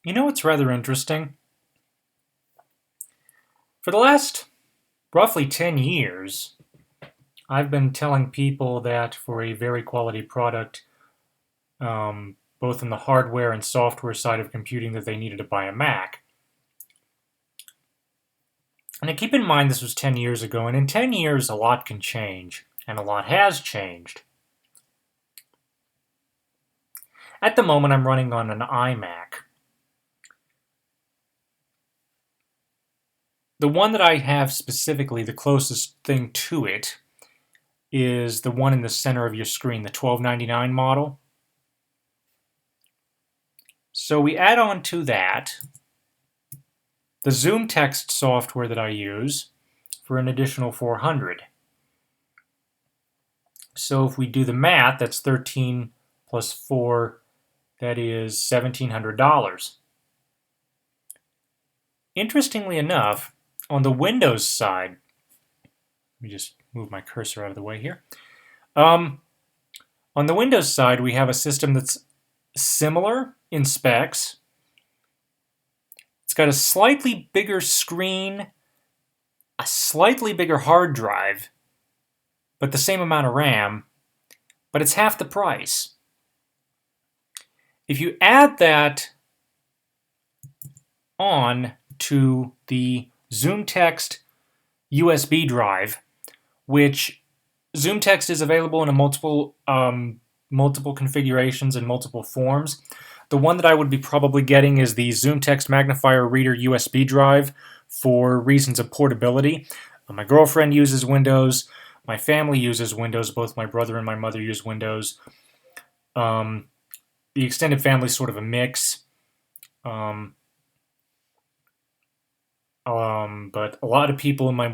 You know what's rather interesting? For the last roughly 10 years, I've been telling people that for a very quality product, both in the hardware and software side of computing, that they needed to buy a Mac. And I keep in mind this was 10 years ago, and in 10 years a lot can change, and a lot has changed. At the moment I'm running on an iMac. The one that I have specifically, the closest thing to it, is the one in the center of your screen, the 1299 model. So we add on to that the Zoom text software that I use for an additional $400. So if we do the math, that's 13 plus 4, that is $1,700. Interestingly enough, on the Windows side, let me just move my cursor out of the way here. On the Windows side, we have a system that's similar in specs. It's got a slightly bigger screen, a slightly bigger hard drive, but the same amount of RAM, but it's half the price. If you add that on to the ZoomText USB drive, which ZoomText is available in multiple configurations and multiple forms. The one that I would be probably getting is the ZoomText Magnifier Reader USB drive for reasons of portability. My girlfriend uses Windows. My family uses Windows. Both my brother and my mother use Windows. The extended family is sort of a mix. But a lot of people in my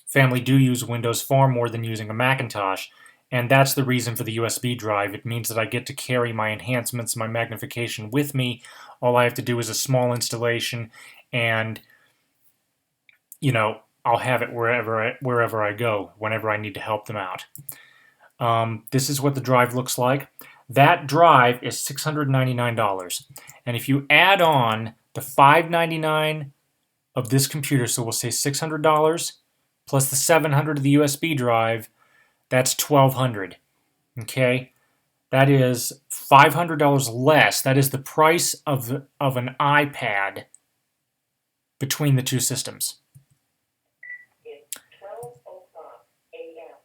family do use Windows far more than using a Macintosh, and that's the reason for the USB drive. It means that I get to carry my enhancements, my magnification with me. All I have to do is a small installation, and I'll have it wherever I go, whenever I need to help them out. This is what the drive looks like. That drive is $699, and if you add on the $599 of this computer, so we'll say $600 plus the $700 of the USB drive, that's $1,200. Okay, that is $500 less. That is the price of an iPad between the two systems.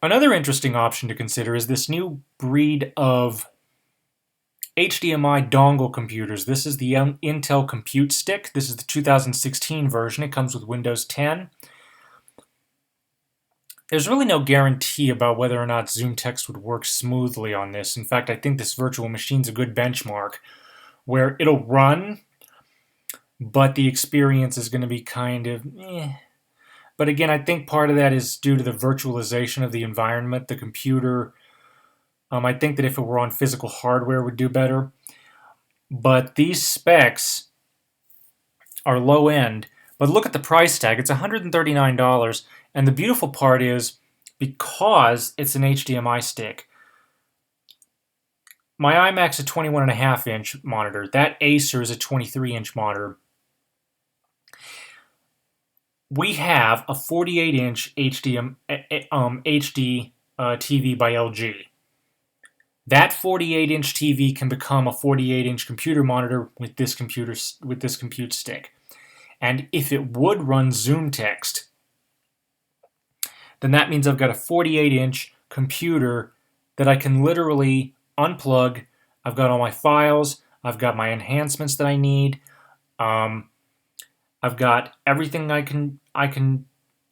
Another interesting option to consider is this new breed of HDMI dongle computers. This is the Intel Compute Stick. This is the 2016 version. It comes with Windows 10. There's really no guarantee about whether or not ZoomText would work smoothly on this. In fact, I think this virtual machine's a good benchmark where it'll run, but the experience is going to be kind of But again, I think part of that is due to the virtualization of the environment. The computer, I think that if it were on physical hardware, it would do better. But these specs are low end. But look at the price tag. It's $139. And the beautiful part is, because it's an HDMI stick, my iMac's a 21.5-inch monitor. That Acer is a 23-inch monitor. We have a 48-inch HD TV by LG. That 48-inch TV can become a 48-inch computer monitor with this compute stick. And if it would run ZoomText, then that means I've got a 48-inch computer that I can literally unplug. I've got all my files. I've got my enhancements that I need. I've got everything I can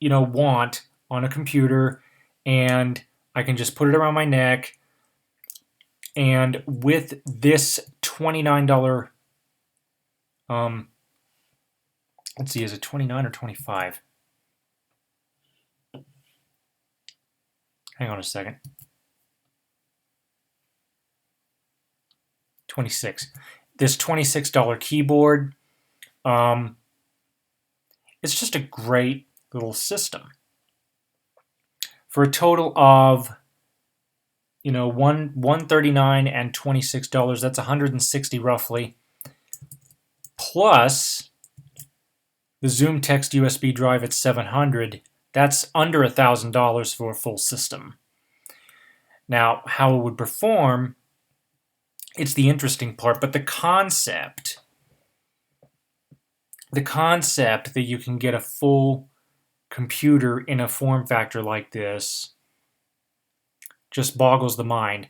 want on a computer, and I can just put it around my neck. And with this $29, let's see, is it 29 or 25? Hang on a second. 26. This $26 keyboard, it's just a great little system. For a total of, $139 and $26. That's $160 roughly. Plus the Zoom Text USB drive at $700. That's under $1,000 for a full system. Now, how it would perform, it's the interesting part, but the concept that you can get a full computer in a form factor like this just boggles the mind.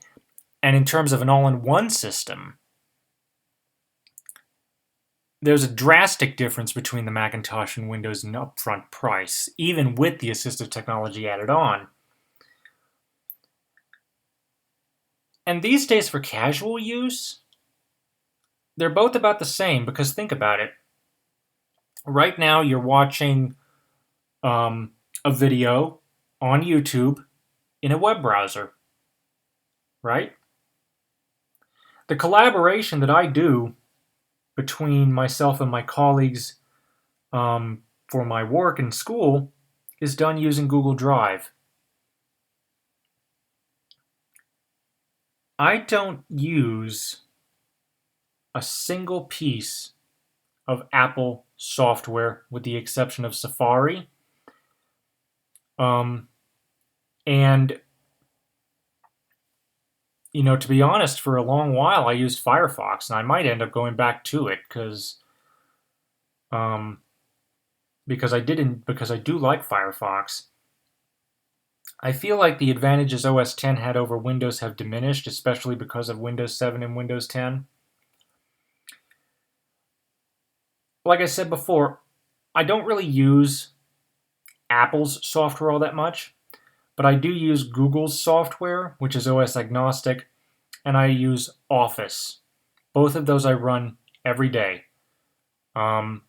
And in terms of an all-in-one system, there's a drastic difference between the Macintosh and Windows in upfront price, even with the assistive technology added on. And these days for casual use, they're both about the same, because think about it. Right now you're watching a video on YouTube in a web browser, right? The collaboration that I do between myself and my colleagues for my work and school is done using Google Drive. I don't use a single piece of Apple software with the exception of Safari. And to be honest, for a long while I used Firefox, and I might end up going back to it because I do like Firefox. I feel like the advantages OS X had over Windows have diminished, especially because of Windows 7 and Windows 10. Like I said before, I don't really use Apple's software all that much, but I do use Google's software, which is OS agnostic, and I use Office. Both of those I run every day. And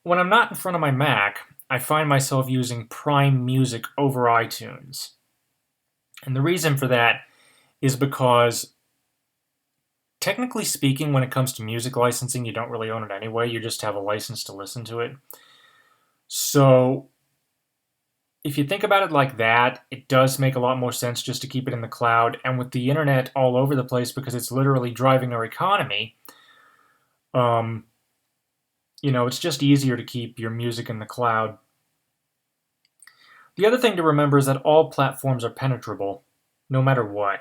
when I'm not in front of my Mac, I find myself using Prime Music over iTunes. And the reason for that is because, technically speaking, when it comes to music licensing, you don't really own it anyway. You just have a license to listen to it. So if you think about it like that, it does make a lot more sense just to keep it in the cloud. And with the internet all over the place, because it's literally driving our economy, it's just easier to keep your music in the cloud. The other thing to remember is that all platforms are penetrable, no matter what.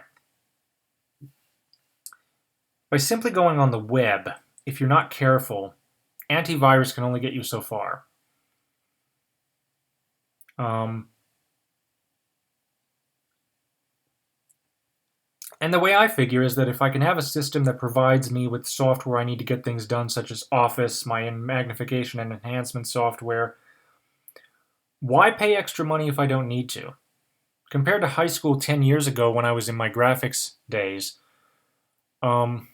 By simply going on the web, if you're not careful, antivirus can only get you so far. And the way I figure is that if I can have a system that provides me with software I need to get things done, such as Office, my magnification and enhancement software, why pay extra money if I don't need to? Compared to high school 10 years ago when I was in my graphics days, to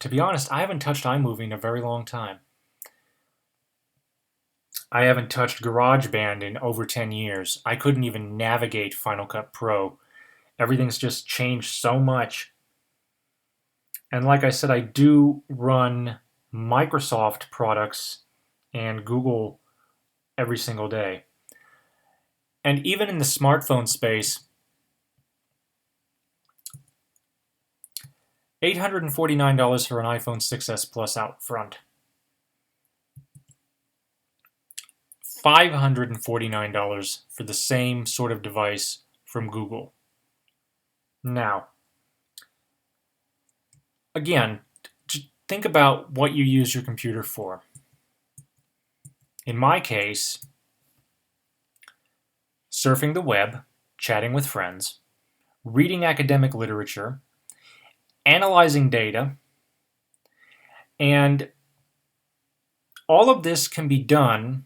be honest, I haven't touched iMovie in a very long time. I haven't touched GarageBand in over 10 years. I couldn't even navigate Final Cut Pro. Everything's just changed so much. And like I said, I do run Microsoft products and Google every single day. And even in the smartphone space, $849 for an iPhone 6s Plus out front. $549 for the same sort of device from Google. Now, again, think about what you use your computer for. In my case, surfing the web, chatting with friends, reading academic literature, analyzing data, and all of this can be done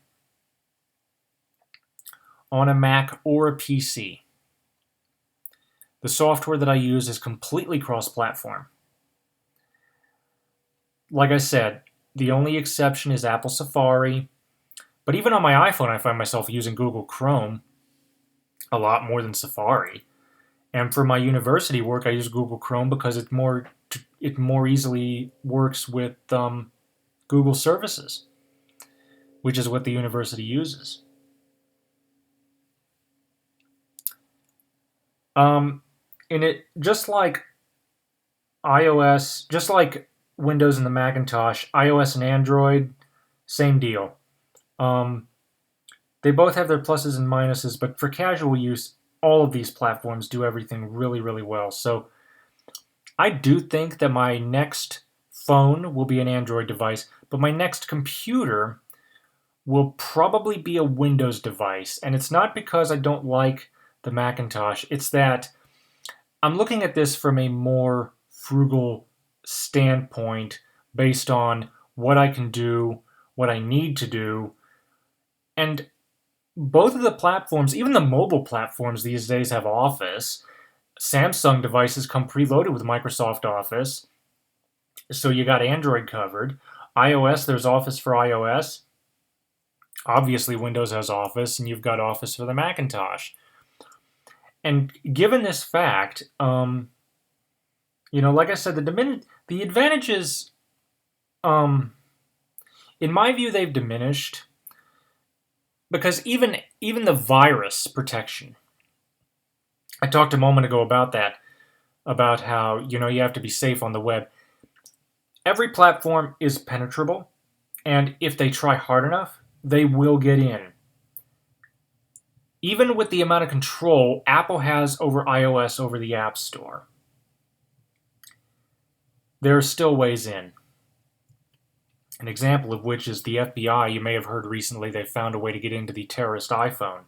on a Mac or a PC. The software that I use is completely cross-platform. Like I said, the only exception is Apple Safari, but even on my iPhone I find myself using Google Chrome a lot more than Safari. And for my university work, I use Google Chrome because it more easily works with Google services, which is what the university uses. Um, and it just like iOS, just like Windows and the Macintosh, iOS and Android, same deal. Um, they both have their pluses and minuses, but for casual use, all of these platforms do everything really, really well. So I do think that my next phone will be an Android device, but my next computer will probably be a Windows device. And it's not because I don't like the Macintosh, it's that I'm looking at this from a more frugal standpoint based on what I can do, what I need to do. And both of the platforms, even the mobile platforms these days, have Office. Samsung devices come preloaded with Microsoft Office. So you got Android covered. iOS, there's Office for iOS. Obviously, Windows has Office, and you've got Office for the Macintosh. And given this fact, like I said, the advantages, um, in my view, they've diminished because even the virus protection. I talked a moment ago about that, about how you have to be safe on the web. Every platform is penetrable, and if they try hard enough, they will get in. Even with the amount of control Apple has over iOS over the App Store, there are still ways in. An example of which is the FBI. You may have heard recently they found a way to get into the terrorist iPhone.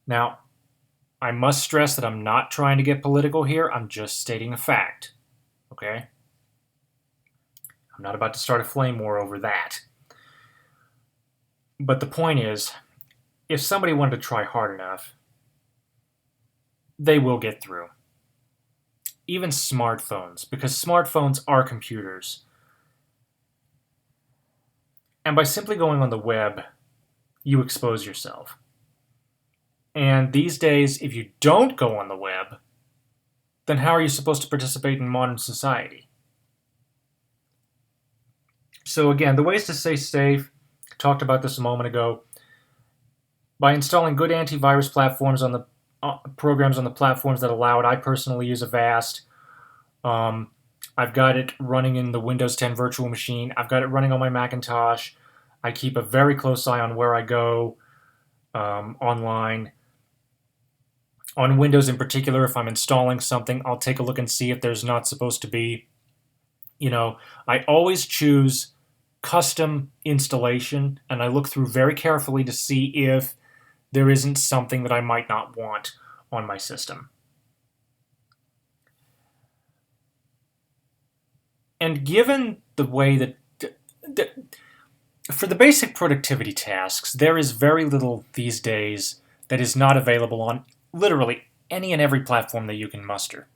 Now, I must stress that I'm not trying to get political here. I'm just stating a fact. Okay? I'm not about to start a flame war over that. But the point is, if somebody wanted to try hard enough, they will get through. Even smartphones, because smartphones are computers. And by simply going on the web, you expose yourself. And these days, if you don't go on the web, then how are you supposed to participate in modern society? So again, the ways to stay safe, talked about this a moment ago, by installing good antivirus platforms on the programs on the platforms that allow it. I personally use Avast. I've got it running in the Windows 10 virtual machine. I've got it running on my Macintosh. I keep a very close eye on where I go online. On Windows in particular, if I'm installing something, I'll take a look and see if there's not supposed to be. I always choose custom installation, and I look through very carefully to see if there isn't something that I might not want on my system. And given the way that for the basic productivity tasks, there is very little these days that is not available on literally any and every platform that you can muster,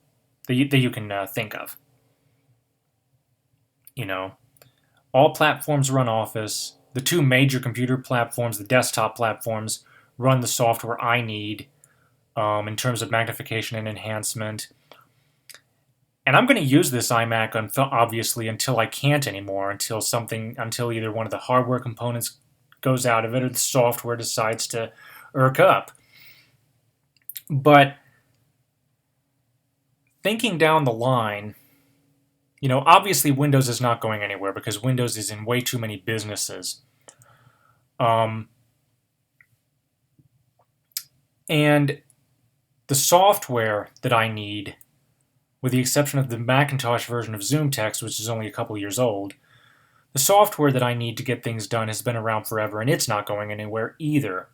that you can think of. All platforms run Office. The two major computer platforms, the desktop platforms, run the software I need in terms of magnification and enhancement. And I'm going to use this iMac obviously until I can't anymore, until either one of the hardware components goes out of it or the software decides to irk up. But thinking down the line, obviously Windows is not going anywhere because Windows is in way too many businesses. And the software that I need, with the exception of the Macintosh version of ZoomText, which is only a couple years old, the software that I need to get things done has been around forever, and it's not going anywhere either.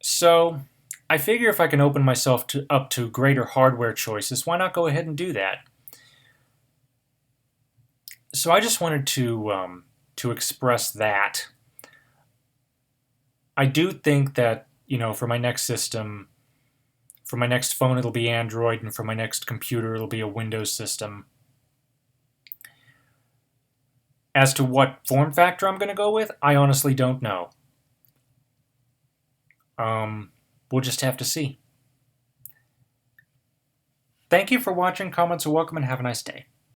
So I figure if I can open myself up to greater hardware choices, why not go ahead and do that? So I just wanted to express that. I do think that, for my next system, for my next phone, it'll be Android, and for my next computer, it'll be a Windows system. As to what form factor I'm going to go with, I honestly don't know. We'll just have to see. Thank you for watching. Comments are welcome, and have a nice day.